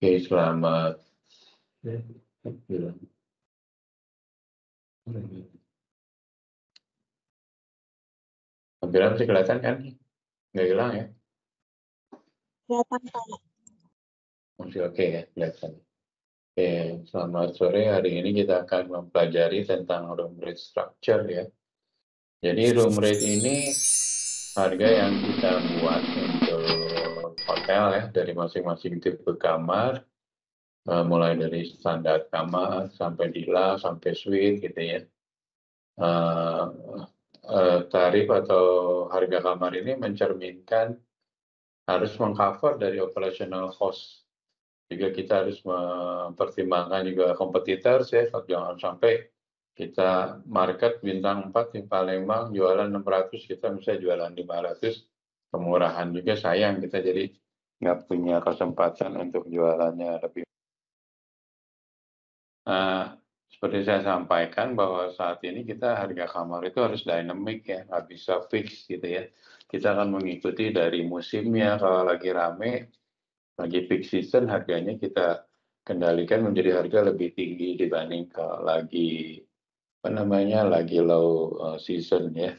Oke, selamat. Tampilan masih kelihatan kan? Nggak hilang ya? Kelihatan, Pak. Masih oke ya, kelihatan. Oke, selamat sore. Hari ini kita akan mempelajari tentang room rate structure ya. Jadi room rate ini harga yang kita buat untuk hotel ya, dari masing-masing tipe kamar, mulai dari standar kamar sampai villa sampai suite gitu ya. Tarif atau harga kamar ini mencerminkan harus mengcover dari operational cost. Juga kita harus mempertimbangkan juga kompetitor ya, jangan sampai kita market bintang 4 di Palembang jualan 600, kita bisa jualan 500, kemurahan juga sayang kita jadi nggak punya kesempatan untuk jualannya lebih. Nah, seperti saya sampaikan bahwa saat ini kita harga kamar itu harus dynamic ya, nggak bisa fix gitu ya. Kita akan mengikuti dari musimnya, kalau lagi rame, lagi peak season harganya kita kendalikan menjadi harga lebih tinggi dibanding kalau lagi lagi low season ya.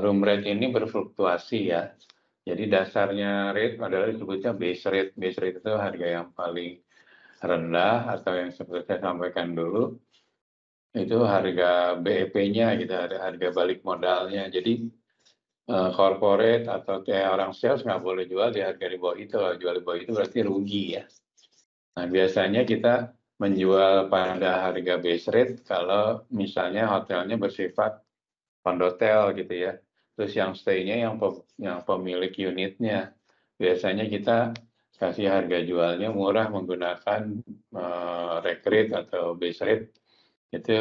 Room rate ini berfluktuasi ya. Jadi dasarnya rate adalah disebutnya base rate. Base rate itu harga yang paling rendah atau yang seperti saya sampaikan dulu itu harga BEP-nya gitu, ada harga balik modalnya. Jadi corporate atau orang sales nggak boleh jual di harga di bawah itu. Kalau jual di bawah itu berarti rugi ya. Nah, biasanya kita menjual pada harga base rate kalau misalnya hotelnya bersifat kondotel gitu ya. Terus yang stay-nya yang pemilik unitnya. Biasanya kita kasih harga jualnya murah menggunakan rate atau base rate. Itu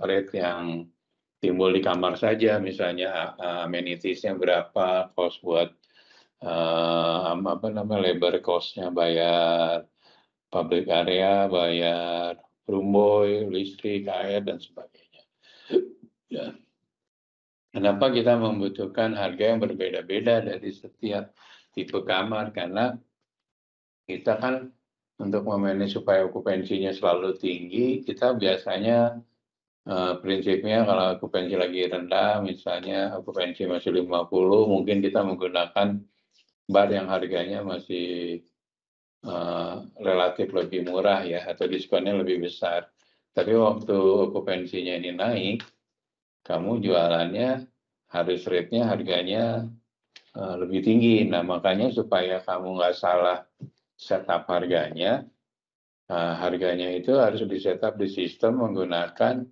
rate yang timbul di kamar saja, misalnya amenitiesnya berapa, cost buat labor cost-nya bayar, public area bayar, room boy, listrik, air dan sebagainya. Ya. Kenapa kita membutuhkan harga yang berbeda-beda dari setiap tipe kamar? Karena kita kan untuk memanage supaya okupansinya selalu tinggi, kita biasanya prinsipnya kalau okupansi lagi rendah, misalnya okupansi masih 50, mungkin kita menggunakan bar yang harganya masih relatif lebih murah ya, atau diskonnya lebih besar. Tapi waktu okupansinya ini naik, kamu jualannya harus rate-nya harganya lebih tinggi. Nah, makanya supaya kamu nggak salah setup harganya, harganya itu harus di-setup di sistem menggunakan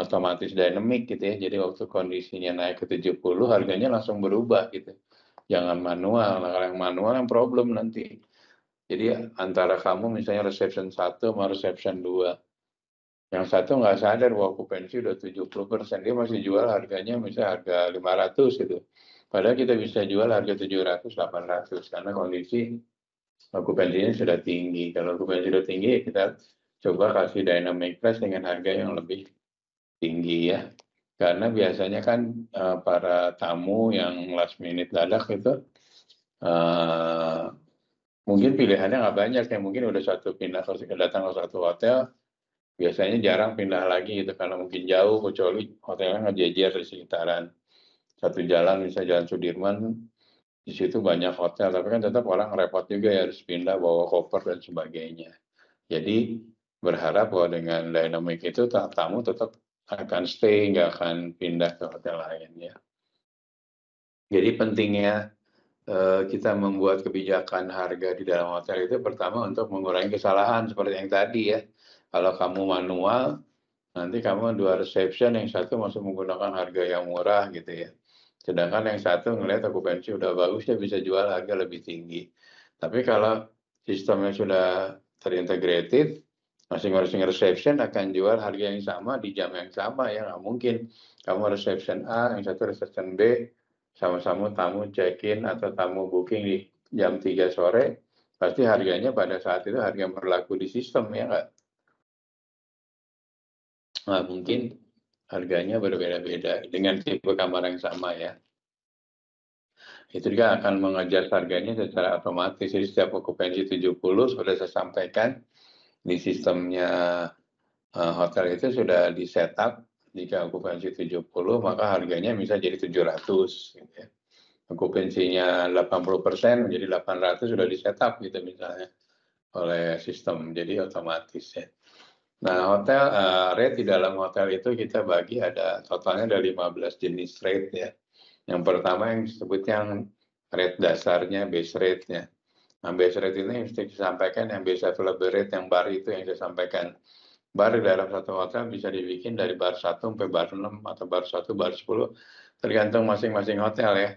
otomatis dynamic gitu ya. Jadi waktu kondisinya naik ke 70, harganya langsung berubah gitu. Jangan manual. Nah, kalau yang manual yang problem nanti. Jadi antara kamu misalnya reception 1 sama reception 2. Yang satu nggak sadar bahwa okupansi udah 70%, dia masih jual harganya misalnya harga 500 gitu. Padahal kita bisa jual harga 700, 800 karena kondisi okupansinya sudah tinggi. Kalau okupansi sudah tinggi, kita coba kasih dynamic price dengan harga yang lebih tinggi ya. Karena biasanya kan para tamu yang last minute dadak itu mungkin pilihannya nggak banyak ya, mungkin udah pindah datang ke satu hotel, biasanya jarang pindah lagi gitu karena mungkin jauh, kecuali hotelnya ngejejer di sekitaran satu jalan, misalnya Jalan Sudirman, di situ banyak hotel, tapi kan tetap orang repot juga ya harus pindah bawa koper dan sebagainya. Jadi berharap bahwa dengan dynamic itu tamu tetap akan stay, nggak akan pindah ke hotel lain ya. Jadi pentingnya kita membuat kebijakan harga di dalam hotel itu pertama untuk mengurangi kesalahan seperti yang tadi ya. Kalau kamu manual, nanti kamu 2 reception, yang satu masih menggunakan harga yang murah gitu ya. Sedangkan yang satu ngelihat okupansi udah bagus, dia bisa jual harga lebih tinggi. Tapi kalau sistemnya sudah terintegrated, masing-masing reception akan jual harga yang sama di jam yang sama ya, nggak mungkin kamu reception A, yang satu reception B, sama-sama tamu check-in atau tamu booking di jam 3 sore, pasti harganya pada saat itu harga yang berlaku di sistem ya nggak? Nah, mungkin harganya berbeda-beda dengan tipe kamar yang sama ya. itu juga akan mengejar harganya secara otomatis. Jadi setiap okupansi 70 sudah saya sampaikan di sistemnya hotel itu sudah di setup. Jika okupansi 70 maka harganya bisa jadi 700 gitu ya. Okupansinya 80% menjadi 800 sudah di setup gitu misalnya oleh sistem, jadi otomatis ya. Nah, hotel rate di dalam hotel itu kita bagi ada totalnya ada 15 jenis rate ya. Yang pertama yang disebut yang rate dasarnya, base rate-nya. Nah, base rate ini yang saya sampaikan yang base available rate yang bar itu yang saya sampaikan. Bar di dalam satu hotel bisa dibikin dari bar 1 sampai bar 6 atau bar 1, bar 10, tergantung masing-masing hotel ya.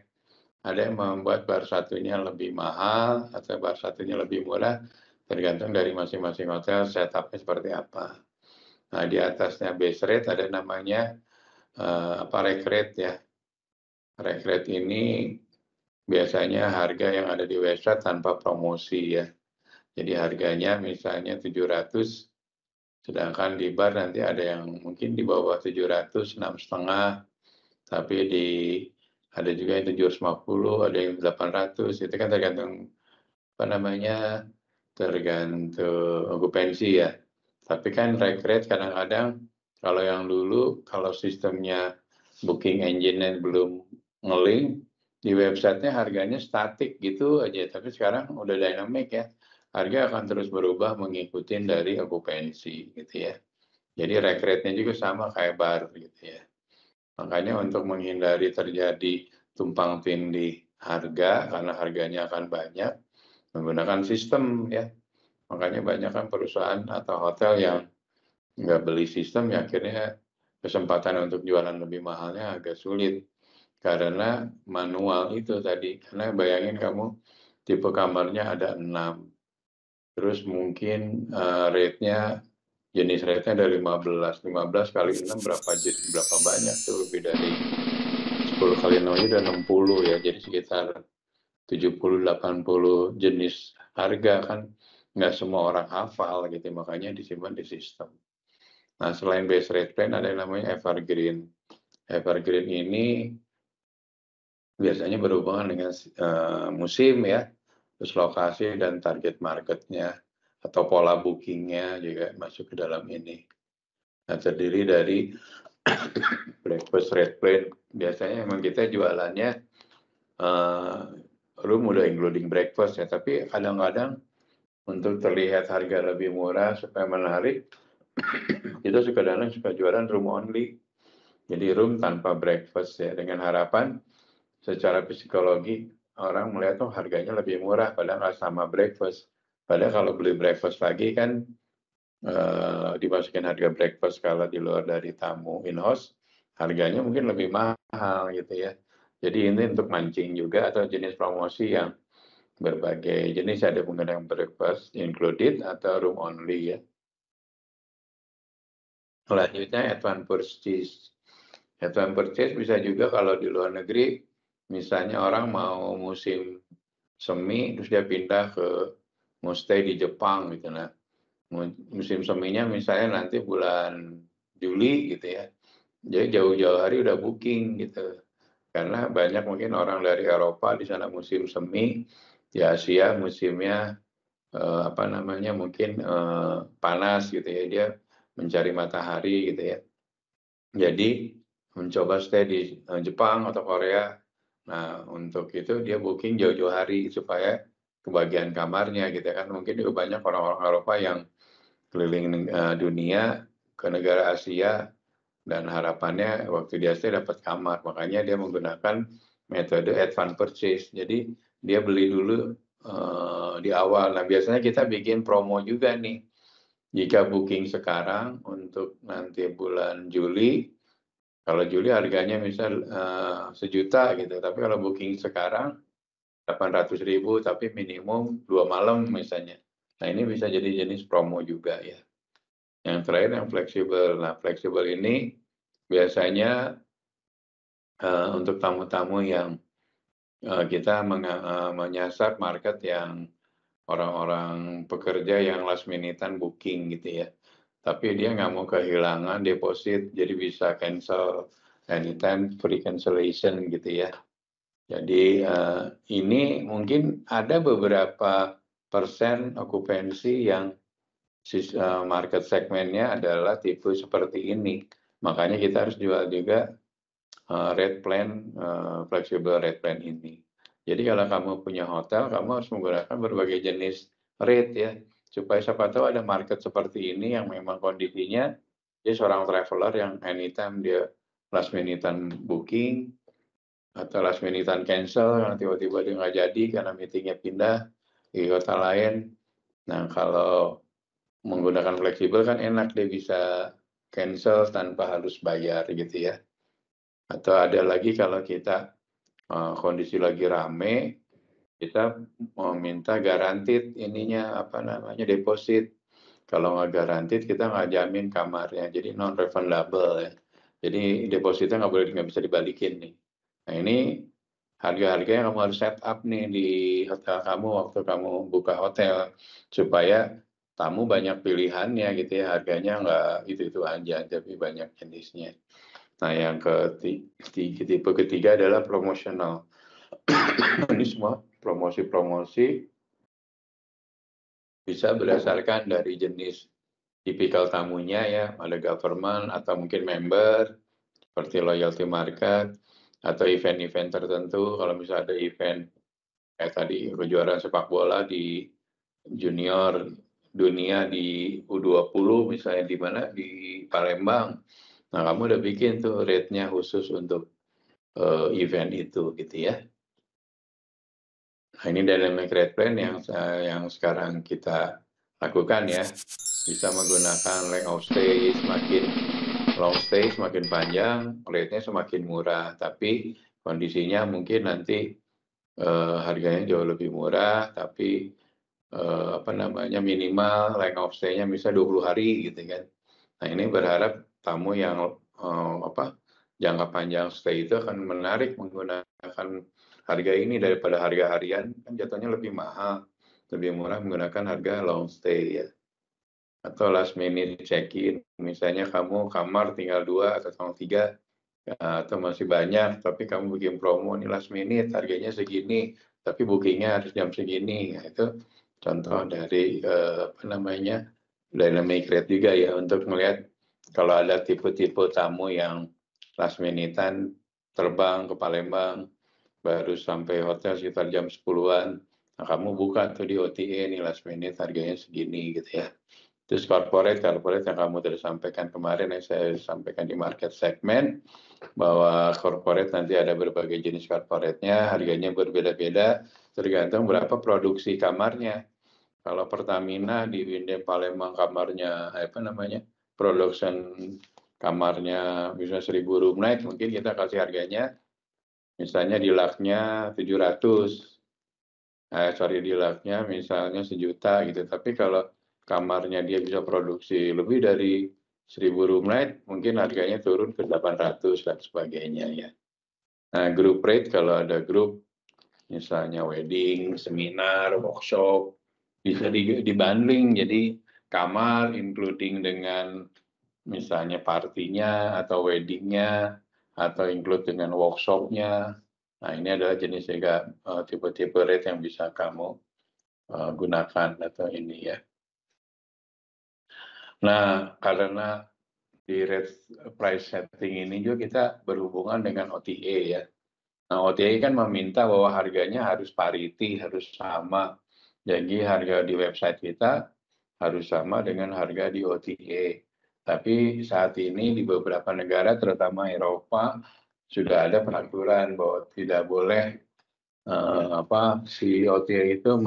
Ada yang membuat bar satunya lebih mahal atau bar satunya lebih murah, tergantung dari masing-masing hotel setupnya seperti apa. Nah, di atasnya base rate ada namanya rec rate ya. Rec rate ini biasanya harga yang ada di website tanpa promosi ya. Jadi harganya misalnya 700, sedangkan di bar nanti ada yang mungkin di bawah 700, 6,5, tapi ada juga yang 750, ada yang 800, itu kan tergantung tergantung okupansi ya. Tapi kan rec rate kadang-kadang kalau yang dulu, kalau sistemnya booking engine-nya belum nge-link, di websitenya harganya statik gitu aja, tapi sekarang udah dynamic ya. Harga akan terus berubah mengikuti dari okupansi gitu ya. Jadi rec rate-nya juga sama kayak bar gitu ya. Makanya untuk menghindari terjadi tumpang tindih harga, karena harganya akan banyak, menggunakan sistem ya. Makanya banyak kan perusahaan atau hotel yang nggak beli sistem ya akhirnya kesempatan untuk jualan lebih mahalnya agak sulit. Karena manual itu tadi, karena bayangin kamu tipe kamarnya ada 6, terus mungkin rate-nya, jenis rate-nya ada 15 kali 6 berapa banyak tuh, lebih dari 10 kali 6 aja udah 60 ya, jadi sekitar 70-80 jenis harga kan nggak semua orang hafal gitu, makanya disimpan di sistem. Nah, selain base rate plan ada yang namanya evergreen. Evergreen ini biasanya berhubungan dengan musim ya, terus lokasi dan target marketnya atau pola bookingnya juga masuk ke dalam ini. Nah, terdiri dari breakfast rate plan. Biasanya memang kita jualannya room udah including breakfast ya, tapi kadang-kadang untuk terlihat harga lebih murah supaya menarik, kita kadang-kadang suka jualan room only. Jadi room tanpa breakfast ya, dengan harapan secara psikologi orang melihat harganya lebih murah padahal sama breakfast. Padahal kalau beli breakfast lagi kan dimasukin harga breakfast kalau di luar dari tamu in-house, harganya mungkin lebih mahal gitu ya. Jadi ini untuk mancing juga atau jenis promosi yang berbagai jenis, ada menggunakan breakfast included atau room only ya. Selanjutnya advance purchase. Advance purchase bisa juga kalau di luar negeri, misalnya orang mau musim semi terus dia pindah mau stay di Jepang gitu. Nah, musim seminya misalnya nanti bulan Juli gitu ya. Jadi jauh-jauh hari udah booking gitu. Karena banyak mungkin orang dari Eropa di sana musim semi, di Asia musimnya mungkin panas gitu ya, dia mencari matahari gitu ya. Jadi mencoba stay di Jepang atau Korea. Nah, untuk itu dia booking jauh-jauh hari supaya kebagian kamarnya gitu kan. Mungkin juga banyak orang-orang Eropa yang keliling dunia ke negara Asia dan harapannya waktu dia stay dapat kamar. Makanya dia menggunakan metode advance purchase. Jadi dia beli dulu di awal. Nah, biasanya kita bikin promo juga nih. Jika booking sekarang untuk nanti bulan Juli, kalau Juli harganya misal 1.000.000 gitu, tapi kalau booking sekarang 800.000, tapi minimum 2 malam misalnya. Nah, ini bisa jadi jenis promo juga ya. Yang terakhir yang fleksibel. Nah, fleksibel ini biasanya untuk tamu-tamu yang kita menyasar market yang orang-orang pekerja yang last minute-an booking gitu ya. Tapi dia nggak mau kehilangan deposit, jadi bisa cancel anytime, free cancellation gitu ya. Jadi ini mungkin ada beberapa persen okupansi yang market segmennya adalah tipe seperti ini. Makanya kita harus jual juga rate plan, flexible rate plan ini. Jadi kalau kamu punya hotel, kamu harus menggunakan berbagai jenis rate ya, supaya siapa tahu ada market seperti ini yang memang kondisinya dia seorang traveler yang anytime dia last minute-an booking atau last minute-an cancel karena tiba-tiba dia nggak jadi karena meetingnya pindah di kota lain. Nah kalau menggunakan fleksibel kan enak, dia bisa cancel tanpa harus bayar gitu ya. Atau ada lagi kalau kita kondisi lagi rame, kita meminta guaranteed ininya apa namanya deposit. Kalau nggak guaranteed kita nggak jamin kamarnya, jadi non refundable ya. Jadi depositnya nggak bisa dibalikin nih. Nah ini harga-harga yang kamu harus set up nih di hotel kamu waktu kamu buka hotel supaya tamu banyak pilihannya gitu ya, harganya nggak itu aja tapi banyak jenisnya. Nah yang tipe ketiga adalah promosional. Ini semua promosi-promosi bisa berdasarkan dari jenis tipikal tamunya ya, ada government atau mungkin member seperti loyalty market atau event-event tertentu. Kalau misalnya ada event kayak tadi kejuaraan sepak bola di junior dunia di U20 misalnya di mana di Palembang. Nah, kamu udah bikin tuh rate-nya khusus untuk event itu gitu ya. Nah, ini dynamic rate plan yang sekarang kita lakukan ya. Bisa menggunakan length of stay, semakin long stay semakin panjang, rate-nya semakin murah. Tapi kondisinya mungkin nanti harganya jauh lebih murah, tapi apa namanya minimal length of stay-nya bisa 20 hari gitu kan. Nah ini berharap tamu yang jangka panjang stay itu akan menarik menggunakan harga ini daripada harga harian, kan jatuhnya lebih mahal, lebih murah menggunakan harga long stay ya. Atau last minute check-in, misalnya kamu kamar tinggal 2 atau 3, atau masih banyak, tapi kamu bikin promo nih last minute, harganya segini, tapi bookingnya harus jam segini. Nah, itu contoh dari dynamic rate juga ya, untuk melihat kalau ada tipe-tipe tamu yang last minute-an terbang ke Palembang, baru sampai hotel sekitar jam 10-an, nah kamu buka tuh di OTA nih last minute harganya segini gitu ya. Terus corporate yang kamu tadi sampaikan kemarin yang saya sampaikan di market segment, bahwa corporate nanti ada berbagai jenis corporate-nya, harganya berbeda-beda tergantung berapa produksi kamarnya. Kalau Pertamina di Windem Palembang kamarnya production kamarnya bisa 1.000 room night, mungkin kita kasih harganya misalnya di laknya 700, di laknya misalnya 1 juta gitu. Tapi kalau kamarnya dia bisa produksi lebih dari 1.000 room night, mungkin harganya turun ke 800 dan sebagainya ya. Nah, group rate kalau ada grup, misalnya wedding, seminar, workshop, bisa dibundling jadi kamar including dengan misalnya partinya atau weddingnya atau include dengan workshopnya. Nah ini adalah jenis juga tipe-tipe rate yang bisa kamu gunakan atau ini ya. Nah karena di rate price setting ini juga kita berhubungan dengan OTA ya. Nah OTA kan meminta bahwa harganya harus parity, harus sama. Jadi harga di website kita harus sama dengan harga di OTA. Tapi saat ini di beberapa negara, terutama Eropa, sudah ada peraturan bahwa tidak boleh si OTA itu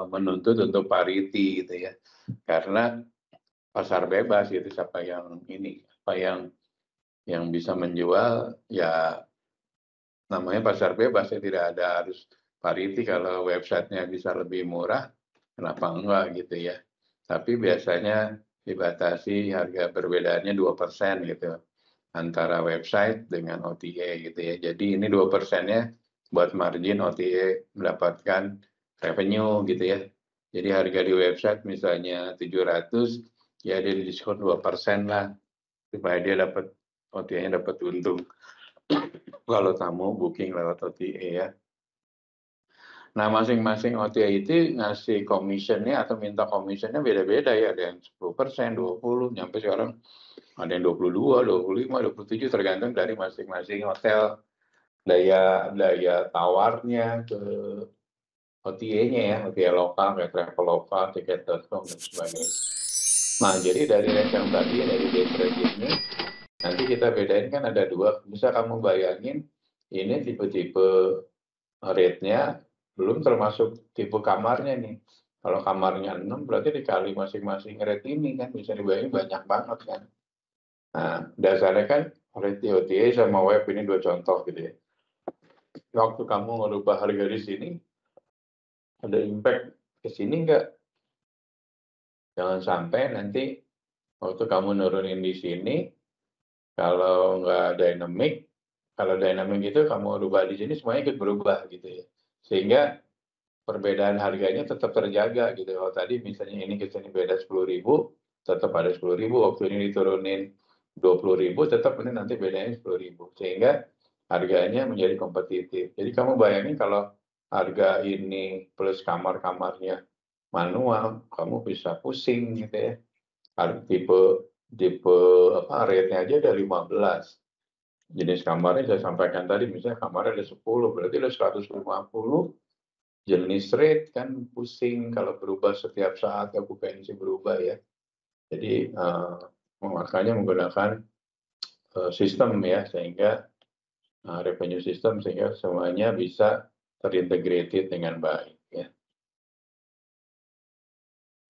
menuntut untuk parity gitu ya. Karena pasar bebas gitu, siapa yang bisa menjual ya namanya pasar bebas ya, tidak ada harus parity. Kalau websitenya bisa lebih murah, kenapa enggak gitu ya. Tapi biasanya dibatasi harga perbedaannya 2% gitu antara website dengan OTA gitu ya. Jadi ini 2%-nya buat margin OTA mendapatkan revenue gitu ya. Jadi harga di website misalnya 700, ya dia diskon 2% lah supaya dia dapat OTA-nya dapat untung. kalau tamu booking lewat OTA ya. Nah, masing-masing OTA itu ngasih commission-nya atau minta commission-nya beda-beda ya. Ada yang 10%, 20, nyampe sekarang ada yang 22, 25, 27, tergantung dari masing-masing hotel. Daya tawarnya ke OTA-nya ya, OTA lokal, kayak Traveloka, Tiket.com, dan sebagainya. Nah, jadi dari rate yang tadi, dari base rate ini, nanti kita bedain kan ada dua. Bisa kamu bayangin, ini tipe-tipe rate-nya belum termasuk tipe kamarnya nih. Kalau kamarnya 6, berarti dikali masing-masing rate ini kan, bisa dibayangin banyak banget kan. Nah, dasarnya kan rate OTA sama web ini dua contoh gitu ya. Waktu kamu merubah harga di sini, ada impact ke sini nggak? Jangan sampai nanti waktu kamu nurunin di sini, kalau nggak dynamic, kalau dynamic itu kamu rubah di sini semuanya ikut berubah gitu ya. Sehingga perbedaan harganya tetap terjaga gitu. Kalau tadi misalnya ini ke sini beda 10.000, tetap ada 10.000. Waktu ini diturunin 20.000, tetap ini nanti bedanya 10.000. Sehingga harganya menjadi kompetitif. Jadi kamu bayangin kalau harga ini plus kamar-kamarnya manual, kamu bisa pusing gitu ya. Tipe rate-nya aja ada 15. Jenis kamarnya saya sampaikan tadi, misalnya kamarnya ada 10, berarti ada 150 jenis rate, kan pusing kalau berubah setiap saat, okupansi berubah ya. Jadi makanya menggunakan sistem ya, sehingga revenue system, sehingga semuanya bisa terintegrated dengan baik ya.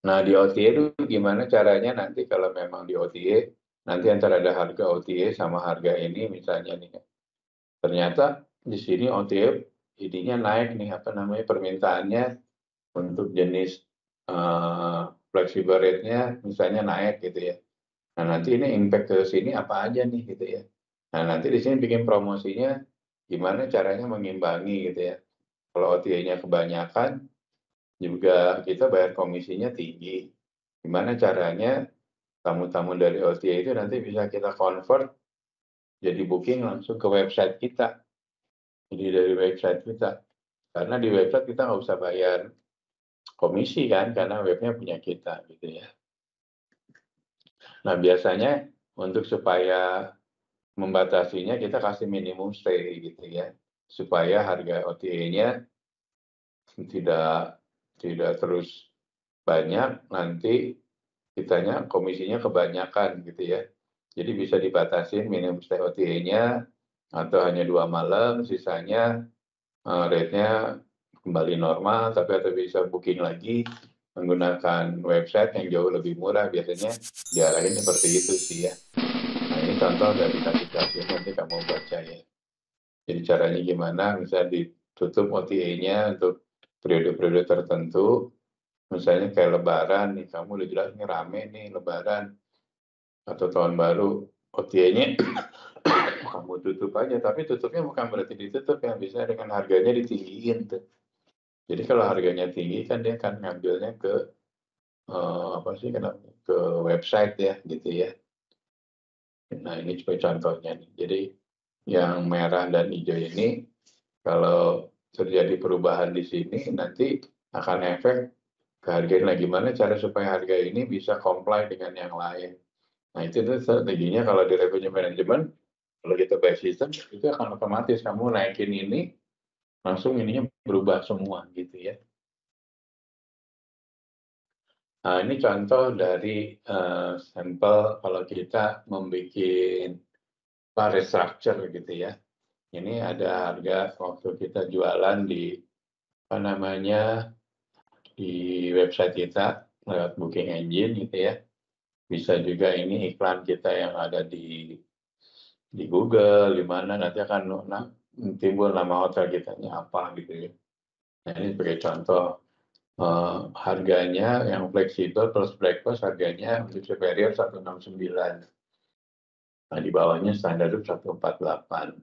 Nah, di OTA itu gimana caranya nanti kalau memang di OTA, nanti antara ada harga OTA sama harga ini misalnya nih, ternyata di sini OTA ininya naik nih, apa namanya, permintaannya untuk jenis flexible rate-nya misalnya naik gitu ya. Nah, nanti ini impact ke sini apa aja nih gitu ya. Nah, nanti di sini bikin promosinya gimana caranya mengimbangi gitu ya. Kalau OTA-nya kebanyakan, juga kita bayar komisinya tinggi. Gimana caranya tamu-tamu dari OTA itu nanti bisa kita convert jadi booking langsung ke website kita. Jadi dari website kita. Karena di website kita nggak usah bayar komisi kan, karena webnya punya kita gitu ya. Nah, biasanya untuk supaya membatasinya kita kasih minimum stay gitu ya. Supaya harga OTA-nya tidak terus banyak, nanti kitanya komisinya kebanyakan gitu ya. Jadi bisa dibatasi minimum stay OTA-nya atau hanya 2 malam, sisanya rate-nya kembali normal, tapi atau bisa booking lagi menggunakan website yang jauh lebih murah, biasanya diarahin seperti itu sih ya. Nah, ini contoh dari kasih nanti kamu baca ya. Jadi caranya gimana, misalnya ditutup OTA-nya untuk periode-periode tertentu, misalnya kayak lebaran nih, kamu udah jelas nih rame nih lebaran atau tahun baru, OTA-nya kamu tutup aja, tapi tutupnya bukan berarti ditutup ya, bisa dengan harganya ditinggiin tuh. Jadi kalau harganya tinggi kan dia akan ngambilnya ke ke website ya gitu ya. Nah, ini cuma contohnya nih. Jadi yang merah dan hijau ini kalau terjadi perubahan di sini nanti akan efek ke harga. Nah, gimana cara supaya harga ini bisa comply dengan yang lain. Nah, itu tuh strateginya kalau di revenue management, kalau kita by system, itu akan otomatis kamu naikin ini, langsung ininya berubah semua gitu ya. Nah, ini contoh dari sampel kalau kita membuat restructure gitu ya. Ini ada harga waktu kita jualan di di website kita lewat booking engine gitu ya. Bisa juga ini iklan kita yang ada di Google, di mana nanti akan timbul nama hotel kitanya apa gitu ya. Nah, ini sebagai contoh. Harganya yang fleksibel plus breakfast harganya untuk superior 169. Nah, di bawahnya standar itu 148.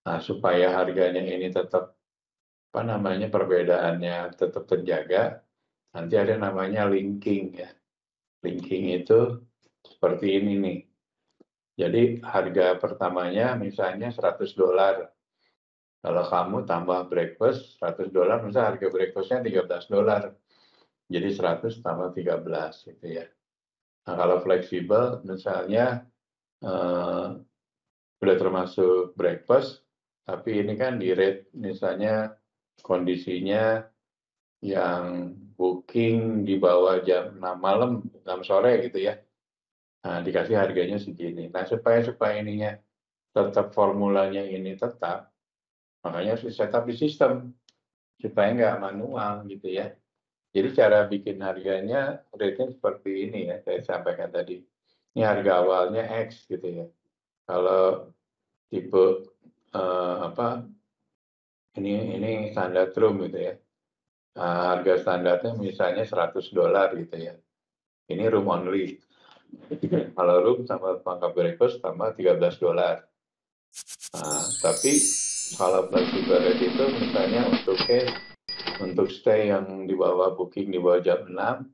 Nah, supaya harganya ini tetap perbedaannya tetap terjaga, nanti ada namanya linking ya. Linking itu seperti ini nih. Jadi harga pertamanya misalnya $100. Kalau kamu tambah breakfast $100, misalnya harga breakfast-nya $13. Jadi 100 tambah 13 gitu ya. Nah, kalau fleksibel misalnya udah termasuk breakfast, tapi ini kan di rate misalnya kondisinya yang booking di bawah jam 6 malam, 6 sore gitu ya. Nah, dikasih harganya segini. Nah, supaya ininya tetap formulanya ini tetap, makanya harus setup di sistem supaya nggak manual gitu ya. Jadi cara bikin harganya rate-nya seperti ini ya, saya sampaikan tadi. Ini harga awalnya X gitu ya. Kalau tipe ini standar room gitu ya. Harga standarnya misalnya $100 gitu ya. Ini room only. Kalau room sama pangkat breakfast tambah $13. Tapi kalau flexible rate itu misalnya untuk stay yang di bawah booking di bawah jam 6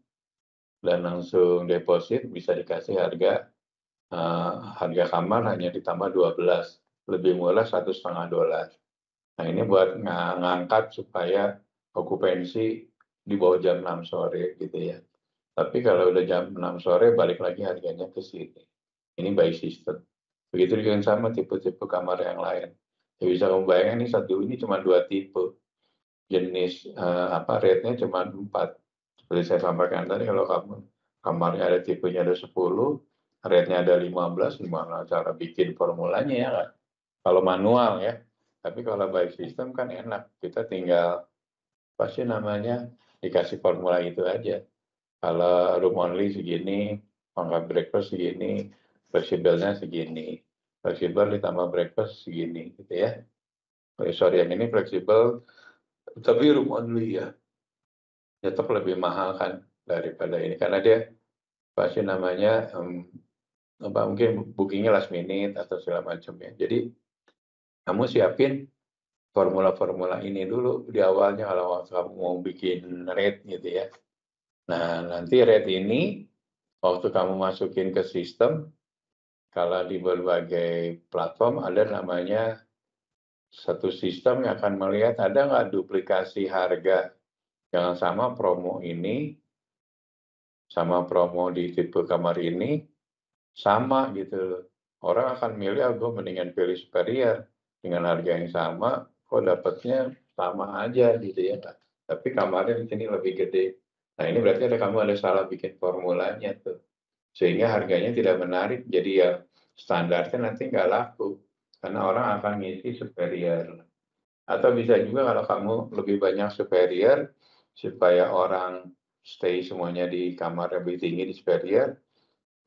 dan langsung deposit bisa dikasih harga kamar hanya ditambah 12, lebih murah $1,5. Nah ini buat ngangkat supaya okupansi di bawah jam 6 sore gitu ya. Tapi kalau udah jam 6 sore balik lagi harganya ke sini. Ini by system. Begitu juga sama tipe-tipe kamar yang lain. Ya bisa kamu bayangkan ini cuma 2 tipe. Jenis rate-nya cuma 4. Seperti saya sampaikan tadi, kalau kamarnya ada tipenya ada 10, rate-nya ada 15, gimana cara bikin formulanya ya kan? Kalau manual ya. Tapi kalau by system kan enak. Kita tinggal dikasih formula itu aja. Kalau room only segini, pangkat breakfast segini, fleksibelnya segini. Fleksibel ditambah breakfast segini gitu ya. Sorry, yang ini fleksibel tapi room only ya. Tetap lebih mahal kan daripada ini karena dia mungkin bookingnya last minute atau segala macam ya. Jadi kamu siapin formula-formula ini dulu di awalnya kalau kamu mau bikin rate gitu ya. Nah, nanti rate ini waktu kamu masukin ke sistem, kalau di berbagai platform ada namanya satu sistem yang akan melihat ada nggak duplikasi harga yang sama promo ini, sama promo di tipe kamar ini, sama gitu. Orang akan milih, gue mendingan pilih superior dengan harga yang sama, kok dapatnya sama aja gitu ya. Tapi kamarnya di sini lebih gede. Nah ini berarti kamu ada salah bikin formulanya tuh. Sehingga harganya tidak menarik, jadi ya standarnya nanti nggak laku. Karena orang akan ngisi superior. Atau bisa juga kalau kamu lebih banyak superior, supaya orang stay semuanya di kamar lebih tinggi di superior,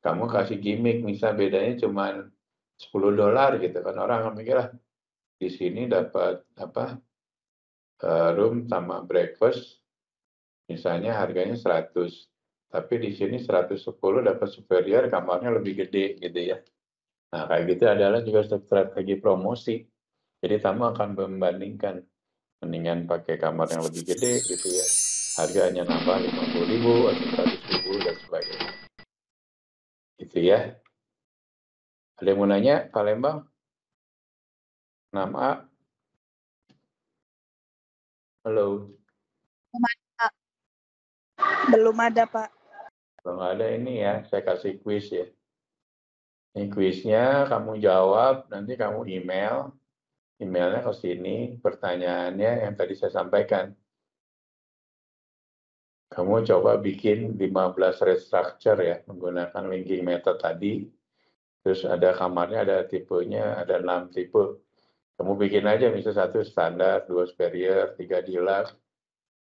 kamu kasih gimmick, misal bedanya cuma $10 gitu kan, orang akan mikir di sini dapat room sama breakfast misalnya harganya 100, tapi di sini 110 dapat superior, kamarnya lebih gede gitu ya. Nah kayak gitu adalah juga strategi promosi. Jadi kamu akan membandingkan, mendingan pakai kamar yang lebih gede gitu ya, harganya nambah 50.000 atau 100.000 dan sebagainya gitu ya. Ada yang mau nanya, Palembang? 6A? Halo? Belum ada, Pak. Kalau nggak ada ini ya, saya kasih kuis ya. Ini kuisnya, kamu jawab, nanti kamu emailnya ke sini, pertanyaannya yang tadi saya sampaikan. Kamu coba bikin 15 rate structure ya, menggunakan linking method tadi. Terus ada kamarnya, ada tipenya, ada 6 tipe. Kamu bikin aja, misalnya 1 standar, 2 superior, 3 deluxe,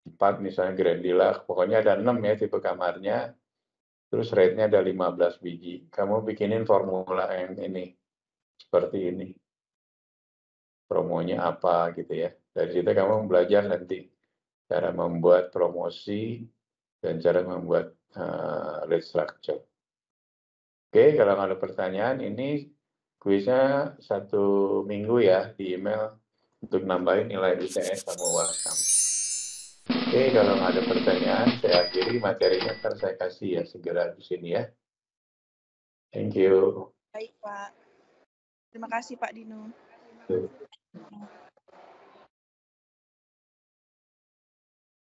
4 misalnya grand deluxe, pokoknya ada 6 ya tipe kamarnya. Terus rate-nya ada 15 biji. Kamu bikinin formula yang ini, seperti ini. Promonya apa gitu ya. Dari situ kamu belajar nanti cara membuat promosi dan cara membuat rate structure. Oke, kalau ada pertanyaan, ini kuisnya 1 minggu ya di email untuk nambahin nilai UTS sama UAS kamu. Oke, kalau nggak ada pertanyaan, saya akhiri materinya, ntar saya kasih ya segera di sini ya. Thank you. Baik, Pak. Terima kasih, Pak Dino. Tuh.